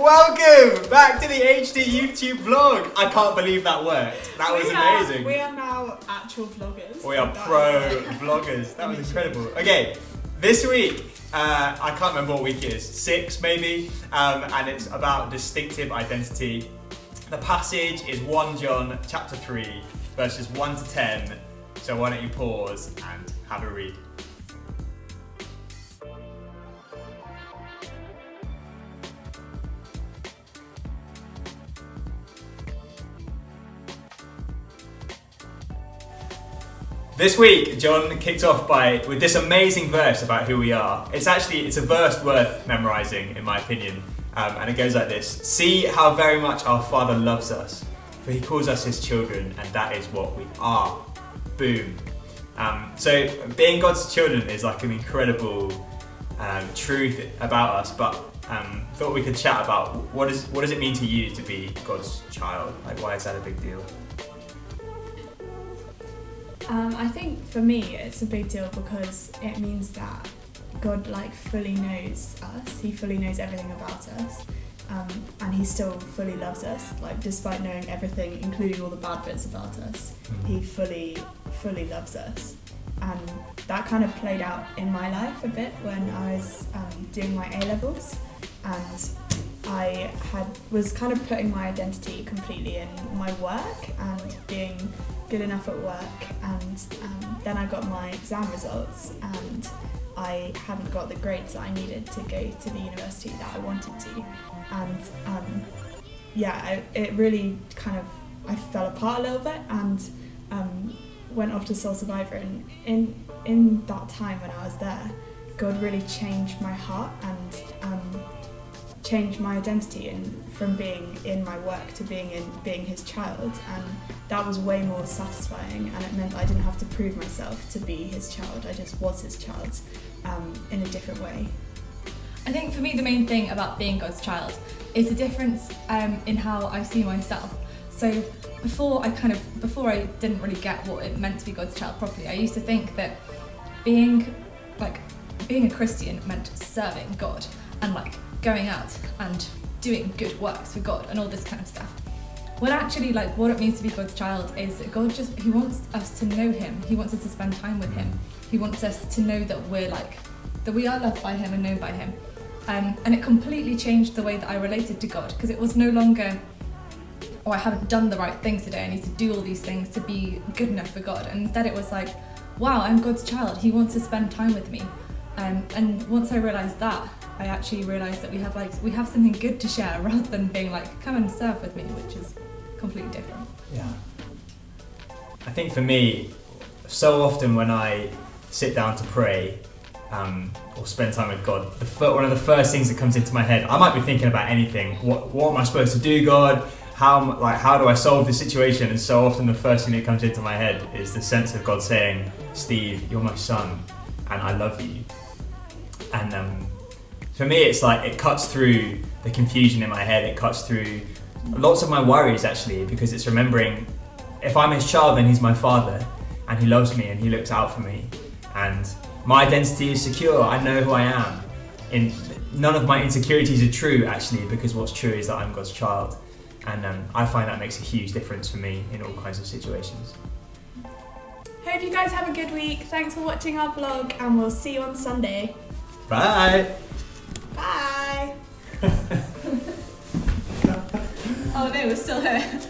Welcome back to the HD Youthtube vlog. I can't believe that worked. That was amazing. We are now actual vloggers. We are pro vloggers. That was incredible. Okay, this week, I can't remember what week it is, 6 maybe, and it's about distinctive identity. The passage is 1 John chapter 3, verses 1 to 10. So why don't you pause and have a read. This week, John kicked off with this amazing verse about who we are. It's a verse worth memorising, in my opinion. And it goes like this: "See how very much our Father loves us, for He calls us His children, and that is what we are." Boom. So being God's children is like an incredible truth about us. But thought we could chat about what does it mean to you to be God's child? Like, why is that a big deal? I think for me it's a big deal because it means that God fully knows us. He fully knows everything about us, and He still fully loves us. Despite knowing everything, including all the bad bits about us, He fully was us. And that kind of played out in my life a bit when I was doing my A-levels, and I was kind of putting my identity completely in my work and being good enough at work, and then I got my exam results and I hadn't got the grades that I needed to go to the university that I wanted to, and it really I fell apart a little bit and went off to Soul Survivor, and in that time when I was there, God really changed my heart and changed my identity from being in my work to being His child, and that was way more satisfying, and it meant I didn't have to prove myself to be His child. I just was His child in a different way. I think for me the main thing about being God's child is the difference in how I see myself. So before I didn't really get what it meant to be God's child properly, I used to think that being a Christian meant serving God and going out and doing good works for God and all this kind of stuff. When actually what it means to be God's child is that God He wants us to know Him. He wants us to spend time with Him. He wants us to know that we are loved by Him and known by Him. And it completely changed the way that I related to God, because it was no longer, oh, I haven't done the right things today, I need to do all these things to be good enough for God. And instead it was wow, I'm God's child. He wants to spend time with me. And once I realised that, I actually realised that we have something good to share, rather than being come and serve with me, which is completely different. Yeah. I think for me, so often when I sit down to pray or spend time with God, one of the first things that comes into my head, I might be thinking about anything. What am I supposed to do, God? How do I solve this situation? And so often the first thing that comes into my head is the sense of God saying, "Steve, you're my son, and I love you." And for me, it's it cuts through the confusion in my head. It cuts through lots of my worries, actually, because it's remembering if I'm His child, then He's my Father, and He loves me and He looks out for me, and my identity is secure. I know who I am. None of my insecurities are true, actually, because what's true is that I'm God's child, and I find that makes a huge difference for me in all kinds of situations. Hope you guys have a good week. Thanks for watching our vlog, and we'll see you on Sunday. Bye. Bye. Oh no, we're still here.